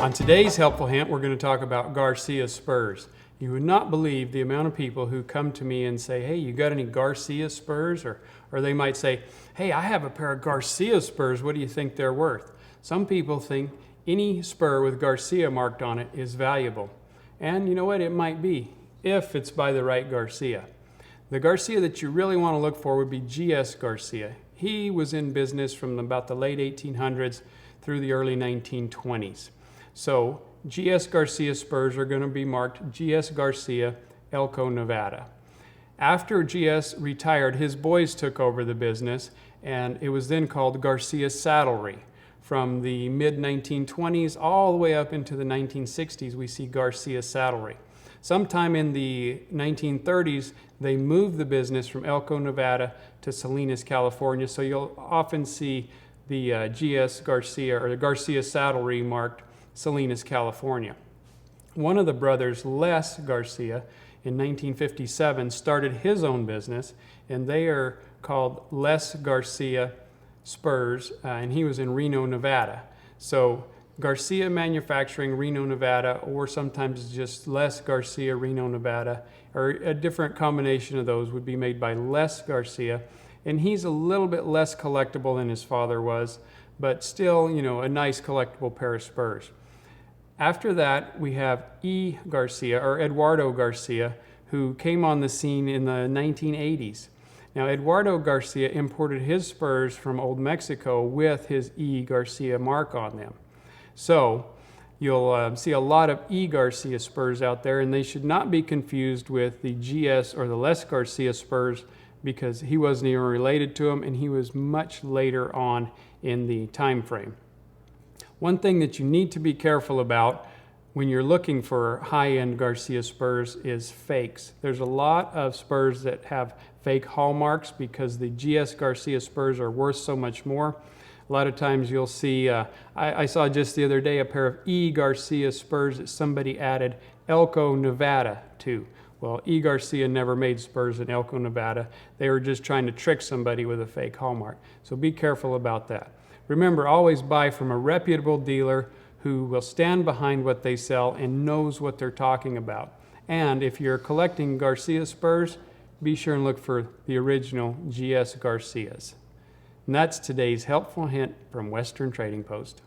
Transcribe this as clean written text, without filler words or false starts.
On today's Helpful Hint, we're going to talk about Garcia Spurs. You would not believe the amount of people who come to me and say, hey, you got any Garcia Spurs? Or they might say, hey, I have a pair of Garcia Spurs. What do you think they're worth? Some people think any spur with Garcia marked on it is valuable. And you know what? It might be, if it's by the right Garcia. The Garcia that you really want to look for would be G.S. Garcia. He was in business from about the late 1800s through the early 1920s. So G.S. Garcia Spurs are going to be marked G.S. Garcia, Elko, Nevada. After G.S. retired, his boys took over the business, and it was then called Garcia Saddlery. From the mid-1920s all the way up into the 1960s, we see Garcia Saddlery. Sometime in the 1930s, they moved the business from Elko, Nevada to Salinas, California, so you'll often see the G.S. Garcia or the Garcia Saddlery marked Salinas, California. One of the brothers, Les Garcia, in 1957 started his own business, and they are called Les Garcia Spurs, and he was in Reno, Nevada. So Garcia Manufacturing, Reno, Nevada, or sometimes just Les Garcia, Reno, Nevada, or a different combination of those would be made by Les Garcia, and he's a little bit less collectible than his father was, but still, you know, a nice collectible pair of spurs. After that, we have E. Garcia, or Eduardo Garcia, who came on the scene in the 1980s. Now, Eduardo Garcia imported his spurs from Old Mexico with his E. Garcia mark on them. So, you'll see a lot of E. Garcia spurs out there, and they should not be confused with the GS or the Les Garcia spurs, because he wasn't even related to him, and he was much later on in the time frame. One thing that you need to be careful about when you're looking for high-end Garcia spurs is fakes. There's a lot of spurs that have fake hallmarks because the GS Garcia spurs are worth so much more. A lot of times you'll see, I saw just the other day a pair of E. Garcia spurs that somebody added Elko, Nevada to. Well, E. Garcia never made spurs in Elko, Nevada. They were just trying to trick somebody with a fake hallmark. So be careful about that. Remember, always buy from a reputable dealer who will stand behind what they sell and knows what they're talking about. And if you're collecting Garcia spurs, be sure and look for the original GS Garcias. And that's today's Helpful Hint from Western Trading Post.